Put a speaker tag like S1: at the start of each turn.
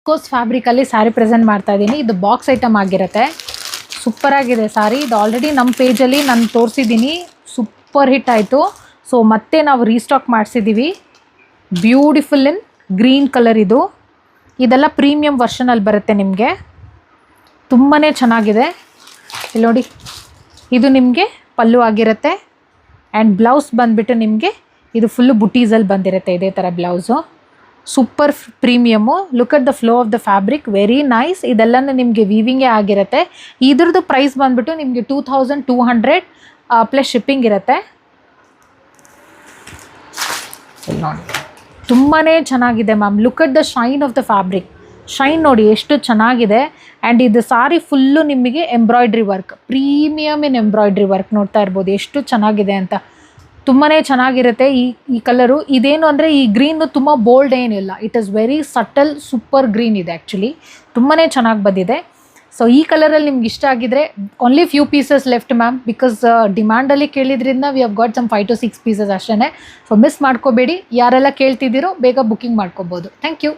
S1: Viscose ಫ್ಯಾಬ್ರಿಕಲ್ಲಿ sari present ಮಾಡ್ತಾ ಇದ್ದೀನಿ. ಇದು ಬಾಕ್ಸ್ ಐಟಮ್ ಆಗಿರುತ್ತೆ. ಸೂಪರಾಗಿದೆ ಸ್ಯಾರಿ. ಇದು ಆಲ್ರೆಡಿ ನಮ್ಮ ಪೇಜಲ್ಲಿ ನಾನು ತೋರಿಸಿದ್ದೀನಿ, ಸೂಪರ್ ಹಿಟ್ ಆಯಿತು. ಸೊ ಮತ್ತೆ ನಾವು ರೀಸ್ಟಾಕ್ ಮಾಡಿಸಿದ್ದೀವಿ. ಬ್ಯೂಟಿಫುಲ್ ಇನ್ ಗ್ರೀನ್ ಕಲರ್ ಇದು. ಇದೆಲ್ಲ ಪ್ರೀಮಿಯಂ ವರ್ಷನಲ್ಲಿ ಬರುತ್ತೆ ನಿಮಗೆ. ತುಂಬಾ ಚೆನ್ನಾಗಿದೆ. ಇಲ್ಲಿ ನೋಡಿ, ಇದು ನಿಮಗೆ ಪಲ್ಲು ಆಗಿರುತ್ತೆ. ಆ್ಯಂಡ್ ಬ್ಲೌಸ್ ಬಂದುಬಿಟ್ಟು ನಿಮಗೆ ಇದು ಫುಲ್ಲು ಬುಟೀಸಲ್ಲಿ ಬಂದಿರುತ್ತೆ. ಇದೇ ಥರ blouse. Super premium. Look at the flow of the fabric, very nice. ಇದೆಲ್ಲನೂ ನಿಮಗೆ ವೀವಿಂಗೇ ಆಗಿರುತ್ತೆ. ಇದ್ರದ್ದು ಪ್ರೈಸ್ ಬಂದುಬಿಟ್ಟು ನಿಮಗೆ 2200 ಪ್ಲಸ್ ಶಿಪ್ಪಿಂಗ್ ಇರುತ್ತೆ. ನೋಡಿ, ತುಂಬಾ ಚೆನ್ನಾಗಿದೆ ma'am. Look at the shine of the fabric. Shine ನೋಡಿ ಎಷ್ಟು ಚೆನ್ನಾಗಿದೆ. ಆ್ಯಂಡ್ ಇದು ಸಾರಿ ಫುಲ್ಲು ನಿಮಗೆ ಎಂಬ್ರಾಯ್ಡ್ರಿ ವರ್ಕ್, ಪ್ರೀಮಿಯಮ್ ಇನ್ ಎಂಬ್ರಾಯ್ಡ್ರಿ ವರ್ಕ್. ನೋಡ್ತಾ ಇರ್ಬೋದು ಎಷ್ಟು ಚೆನ್ನಾಗಿದೆ ಅಂತ. ತುಂಬಾ ಚೆನ್ನಾಗಿರುತ್ತೆ ಈ ಕಲರು. ಇದೇನು ಅಂದರೆ ಈ ಗ್ರೀನು ತುಂಬ ಬೋಲ್ಡ್ ಏನಿಲ್ಲ. It is very subtle super green ಇದೆ ಆ್ಯಕ್ಚುಲಿ. ತುಂಬಾ ಚೆನ್ನಾಗಿ ಬಂದಿದೆ. ಸೊ ಈ ಕಲರಲ್ಲಿ ನಿಮ್ಗೆ ಇಷ್ಟ ಆಗಿದ್ರೆ only few pieces left ma'am, because ಡಿಮ್ಯಾಂಡಲ್ಲಿ ಕೇಳಿದ್ರಿಂದ we have got some 5 to 6 pieces ಅಷ್ಟೇ. ಸೊ ಮಿಸ್ ಮಾಡ್ಕೋಬೇಡಿ. ಯಾರೆಲ್ಲ ಕೇಳ್ತಿದ್ದೀರೋ ಬೇಗ ಬುಕ್ಕಿಂಗ್ ಮಾಡ್ಕೋಬೋದು. Thank you.